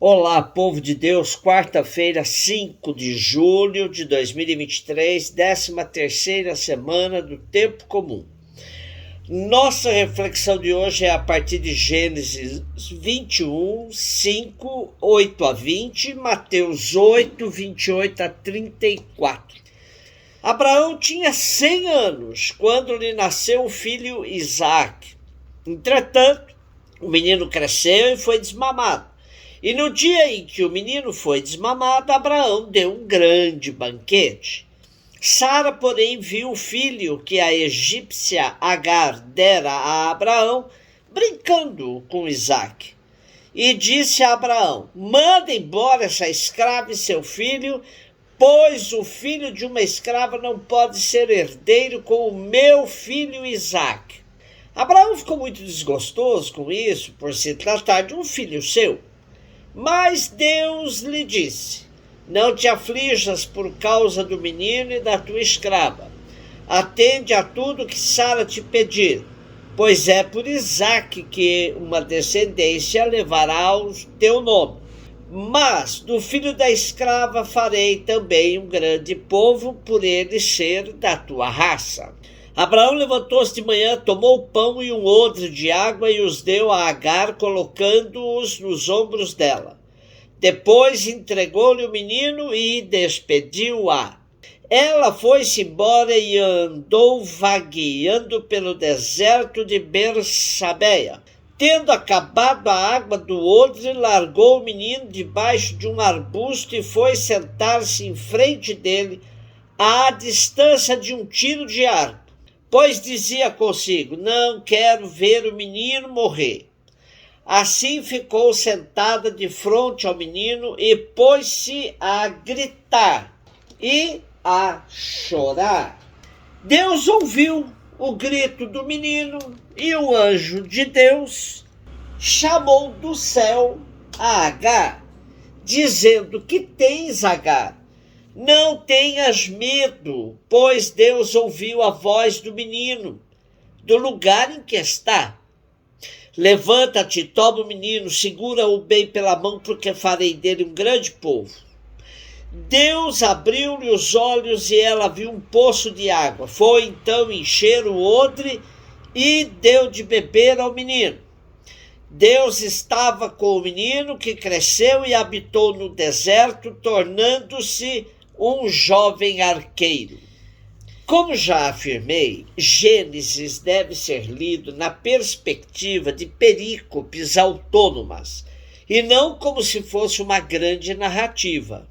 Olá, povo de Deus, quarta-feira, 5 de julho de 2023, 13ª semana do Tempo Comum. Nossa reflexão de hoje é a partir de Gênesis 21, 5, 8 a 20, Mateus 8, 28 a 34. Abraão tinha 100 anos quando lhe nasceu o filho Isaque. Entretanto, o menino cresceu e foi desmamado. E no dia em que o menino foi desmamado, Abraão deu um grande banquete. Sara, porém, viu o filho que a egípcia Agar dera a Abraão, brincando com Isaque. E disse a Abraão: manda embora essa escrava e seu filho, pois o filho de uma escrava não pode ser herdeiro com o meu filho Isaque. Abraão ficou muito desgostoso com isso, por se tratar de um filho seu. Mas Deus lhe disse: não te aflijas por causa do menino e da tua escrava. Atende a tudo que Sara te pedir, pois é por Isaque que uma descendência levará o teu nome. Mas do filho da escrava farei também um grande povo, por ele ser da tua raça. Abraão levantou-se de manhã, tomou o pão e um odre de água e os deu a Agar, colocando-os nos ombros dela. Depois entregou-lhe o menino e despediu-a. Ela foi-se embora e andou vagueando pelo deserto de Bersabeia. Tendo acabado a água do odre, largou o menino debaixo de um arbusto e foi sentar-se em frente dele, à distância de um tiro de arco. Pois dizia consigo: não quero ver o menino morrer. Assim ficou sentada de frente ao menino e pôs-se a gritar e a chorar. Deus ouviu o grito do menino e o anjo de Deus chamou do céu a Agar, dizendo: que tens, Agar? Não tenhas medo, pois Deus ouviu a voz do menino, do lugar em que está. Levanta-te, toma o menino, segura-o bem pela mão, porque farei dele um grande povo. Deus abriu-lhe os olhos e ela viu um poço de água. Foi então encher o odre e deu de beber ao menino. Deus estava com o menino, que cresceu e habitou no deserto, tornando-se um jovem arqueiro. Como já afirmei, Gênesis deve ser lido na perspectiva de perícopes autônomas, e não como se fosse uma grande narrativa.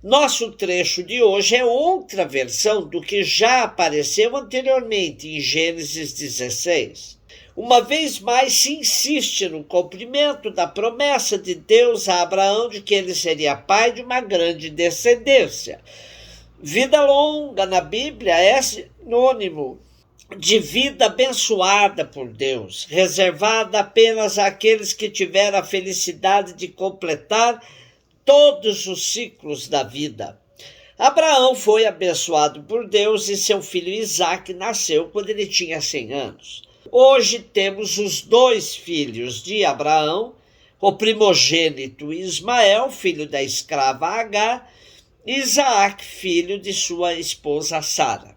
Nosso trecho de hoje é outra versão do que já apareceu anteriormente em Gênesis 16. Uma vez mais se insiste no cumprimento da promessa de Deus a Abraão de que ele seria pai de uma grande descendência. Vida longa na Bíblia é sinônimo de vida abençoada por Deus, reservada apenas àqueles que tiveram a felicidade de completar todos os ciclos da vida. Abraão foi abençoado por Deus e seu filho Isaque nasceu quando ele tinha 100 anos. Hoje temos os dois filhos de Abraão, o primogênito Ismael, filho da escrava Agar, e Isaque, filho de sua esposa Sara.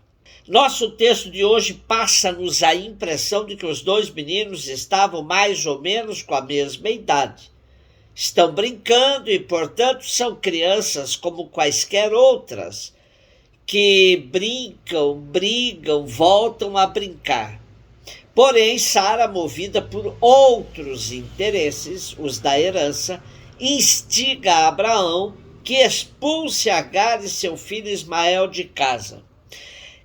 Nosso texto de hoje passa-nos a impressão de que os dois meninos estavam mais ou menos com a mesma idade. Estão brincando e, portanto, são crianças como quaisquer outras, que brincam, brigam, voltam a brincar. Porém, Sara, movida por outros interesses, os da herança, instiga Abraão que expulse Agar e seu filho Ismael de casa.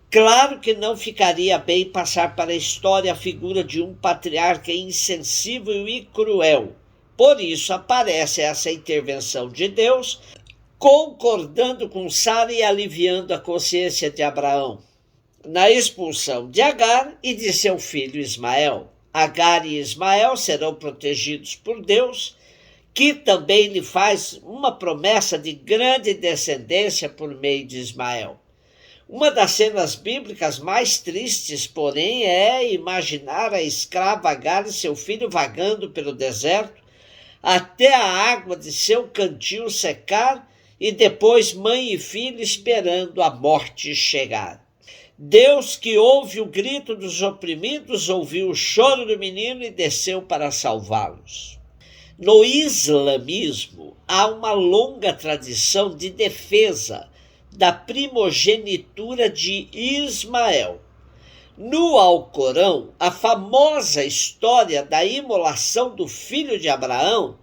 Claro que não ficaria bem passar para a história a figura de um patriarca insensível e cruel. Por isso aparece essa intervenção de Deus, concordando com Sara e aliviando a consciência de Abraão na expulsão de Agar e de seu filho Ismael. Agar e Ismael serão protegidos por Deus, que também lhe faz uma promessa de grande descendência por meio de Ismael. Uma das cenas bíblicas mais tristes, porém, é imaginar a escrava Agar e seu filho vagando pelo deserto, até a água de seu cantil secar, e depois mãe e filho esperando a morte chegar. Deus, que ouve o grito dos oprimidos, ouviu o choro do menino e desceu para salvá-los. No islamismo, há uma longa tradição de defesa da primogenitura de Ismael. No Alcorão, a famosa história da imolação do filho de Abraão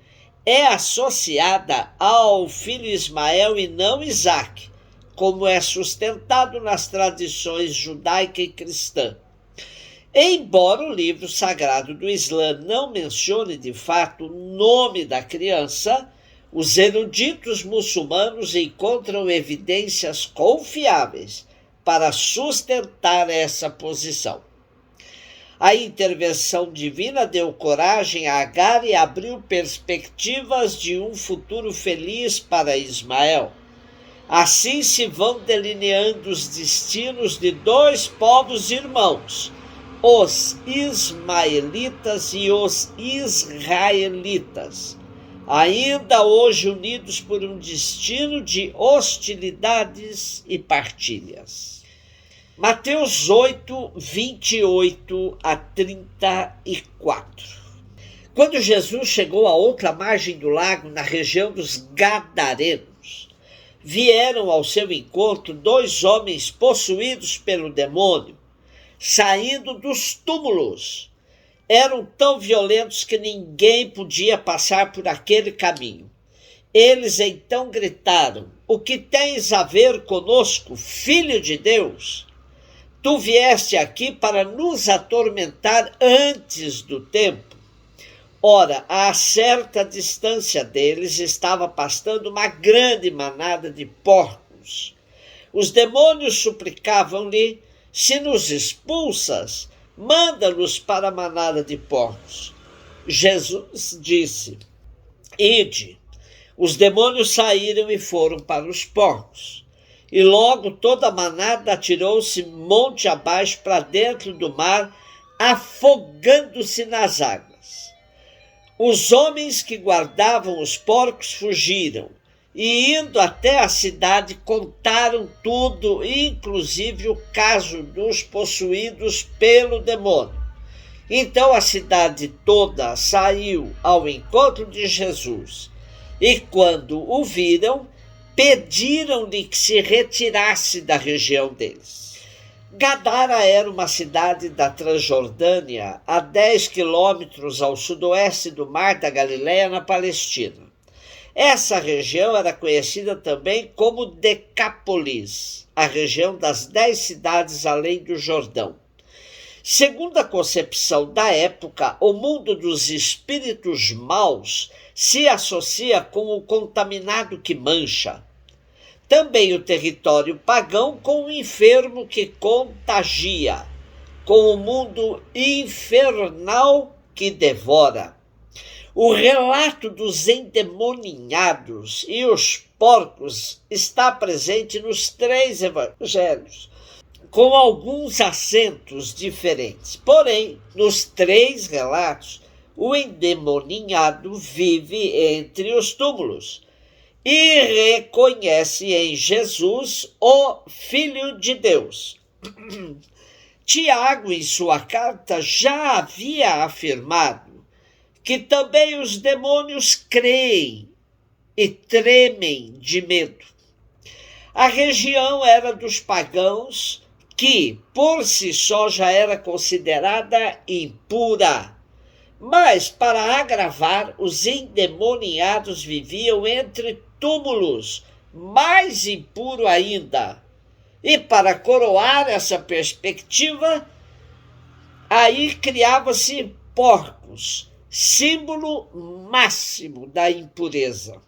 é associada ao filho Ismael e não Isaque, como é sustentado nas tradições judaica e cristã. Embora o livro sagrado do Islã não mencione de fato o nome da criança, os eruditos muçulmanos encontram evidências confiáveis para sustentar essa posição. A intervenção divina deu coragem a Agar e abriu perspectivas de um futuro feliz para Ismael. Assim se vão delineando os destinos de dois povos irmãos, os ismaelitas e os israelitas, ainda hoje unidos por um destino de hostilidades e partilhas. Mateus 8, 28 a 34. Quando Jesus chegou à outra margem do lago, na região dos Gadarenos, vieram ao seu encontro dois homens possuídos pelo demônio, saindo dos túmulos. Eram tão violentos que ninguém podia passar por aquele caminho. Eles então gritaram: "O que tens a ver conosco, Filho de Deus? Tu vieste aqui para nos atormentar antes do tempo." Ora, a certa distância deles estava pastando uma grande manada de porcos. Os demônios suplicavam-lhe: "Se nos expulsas, manda-nos para a manada de porcos." Jesus disse: "Ide." Os demônios saíram e foram para os porcos. E logo toda a manada atirou-se monte abaixo para dentro do mar, afogando-se nas águas. Os homens que guardavam os porcos fugiram e, indo até a cidade, contaram tudo, inclusive o caso dos possuídos pelo demônio. Então a cidade toda saiu ao encontro de Jesus, e quando o viram, pediram-lhe que se retirasse da região deles. Gadara era uma cidade da Transjordânia, a 10 quilômetros ao sudoeste do Mar da Galileia, na Palestina. Essa região era conhecida também como Decápolis, a região das 10 cidades além do Jordão. Segundo a concepção da época, o mundo dos espíritos maus se associa com o contaminado que mancha. Também o território pagão com o enfermo que contagia, com o mundo infernal que devora. O relato dos endemoninhados e os porcos está presente nos 3 evangelhos, com alguns acentos diferentes. Porém, nos 3 relatos, o endemoninhado vive entre os túmulos e reconhece em Jesus o Filho de Deus. Tiago, em sua carta, já havia afirmado que também os demônios creem e tremem de medo. A região era dos pagãos, que por si só já era considerada impura. Mas, para agravar, os endemoniados viviam entre túmulos, mais impuro ainda. E para coroar essa perspectiva, aí criava-se porcos, símbolo máximo da impureza.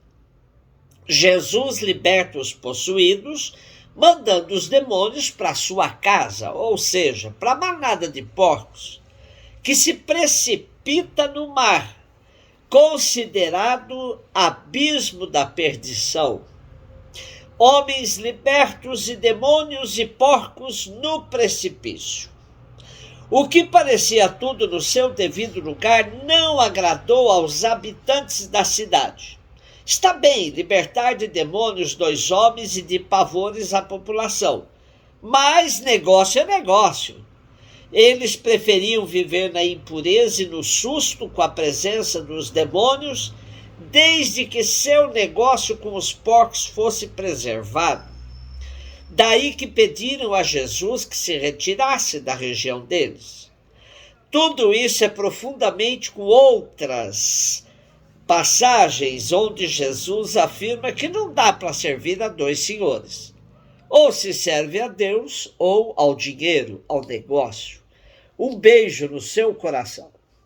Jesus liberta os possuídos, mandando os demônios para sua casa, ou seja, para a manada de porcos, que se precipita no mar, considerado abismo da perdição. Homens libertos e demônios e porcos no precipício. O que parecia tudo no seu devido lugar não agradou aos habitantes da cidade. Está bem libertar de demônios 2 homens e de pavores a população, mas negócio é negócio. Eles preferiam viver na impureza e no susto com a presença dos demônios, desde que seu negócio com os porcos fosse preservado. Daí que pediram a Jesus que se retirasse da região deles. Tudo isso é profundamente com outras passagens onde Jesus afirma que não dá para servir a 2 senhores. Ou se serve a Deus ou ao dinheiro, ao negócio. Um beijo no seu coração.